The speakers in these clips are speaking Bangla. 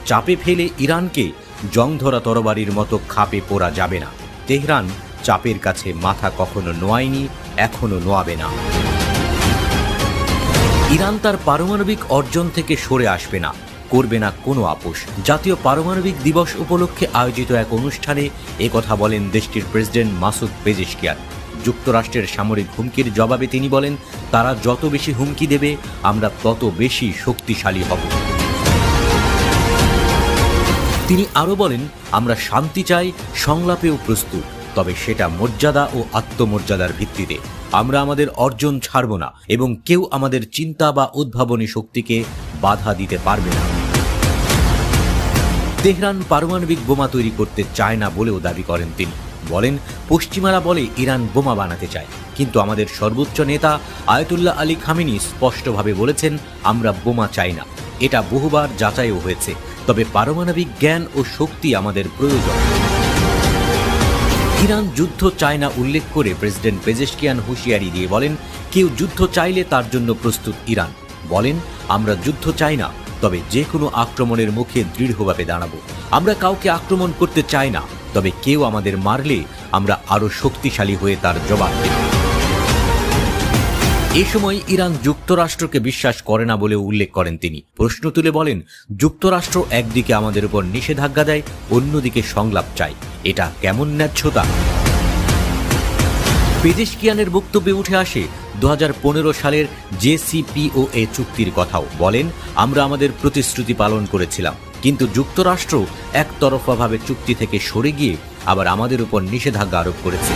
চাপে ফেলে ইরানকে জংধরা তরবারির মতো খাপে পোড়া যাবে না। তেহরান চাপের কাছে মাথা কখনো নোয়ায়নি, এখনো নোয়াবে না। ইরান তার পারমাণবিক অর্জন থেকে সরে আসবে না, করবে না কোনো আপোষ। জাতীয় পারমাণবিক দিবস উপলক্ষে আয়োজিত এক অনুষ্ঠানে একথা বলেন দেশটির প্রেসিডেন্ট মাসুদ পেজেশকিয়ান। যুক্তরাষ্ট্রের সামরিক হুমকির জবাবে তিনি বলেন, তারা যত বেশি হুমকি দেবে আমরা তত বেশি শক্তিশালী হব। তিনি আরও বলেন, আমরা শান্তি চাই, সংলাপেও প্রস্তুত, তবে সেটা মর্যাদা ও আত্মমর্যাদার ভিত্তিতে। আমরা আমাদের অর্জন ছাড়ব না এবং কেউ আমাদের চিন্তা বা উদ্ভাবনী শক্তিকে বাধা দিতে পারবে না। তেহরান পারমাণবিক বোমা তৈরি করতে চায় না বলেও দাবি করেন তিনি। বলেন, পশ্চিমারা বলে ইরান বোমা বানাতে চায়, কিন্তু আমাদের সর্বোচ্চ নেতা আয়াতুল্লাহ আলী খামেনি স্পষ্টভাবে বলেছেন, আমরা বোমা চাই না। এটা বহুবার যাচাইও হয়েছে, তবে পারমাণবিক জ্ঞান ও শক্তি আমাদের প্রয়োজন। ইরান যুদ্ধ চায় না উল্লেখ করে প্রেসিডেন্ট পেজেশকিয়ান হুঁশিয়ারি দিয়ে বলেন, কেউ যুদ্ধ চাইলে তার জন্য প্রস্তুত ইরান। বলেন, আমরা যুদ্ধ চাই না, তবে যে কোনো আক্রমণের মুখে দৃঢ়ভাবে দাঁড়াবো। আমরা কাউকে আক্রমণ করতে চাই না, তবে কেউ আমাদের মারলে আমরা আরও শক্তিশালী হয়ে তার জবাব দেব। এ সময় ইরান যুক্তরাষ্ট্রকে বিশ্বাস করে না বলেও উল্লেখ করেন তিনি। প্রশ্ন তুলে বলেন, যুক্তরাষ্ট্র একদিকে আমাদের উপর নিষেধাজ্ঞা দেয়, অন্যদিকে সংলাপ চায়, এটা কেমন ন্যায্যতা? পেজেশকিয়ানের বক্তব্যে উঠে আসে 2015 সালের JCPOA চুক্তির কথাও। বলেন, আমরা আমাদের প্রতিশ্রুতি পালন করেছিলাম, কিন্তু যুক্তরাষ্ট্র একতরফাভাবে চুক্তি থেকে সরে গিয়ে আবার আমাদের উপর নিষেধাজ্ঞা আরোপ করেছে।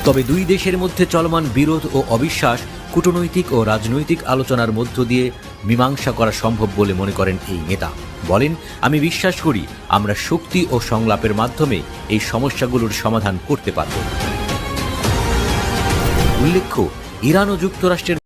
তবে দুই দেশের মধ্যে চলমান বিরোধ ও অবিশ্বাস কূটনৈতিক ও রাজনৈতিক আলোচনার মধ্য দিয়ে মীমাংসা করা সম্ভব বলে মনে করেন এই নেতা। বলেন, আমি বিশ্বাস করি আমরা শক্তি ও সংলাপের মাধ্যমে এই সমস্যাগুলোর সমাধান করতে পারব। উল্লেখ্য, ইরান ও যুক্তরাষ্ট্রের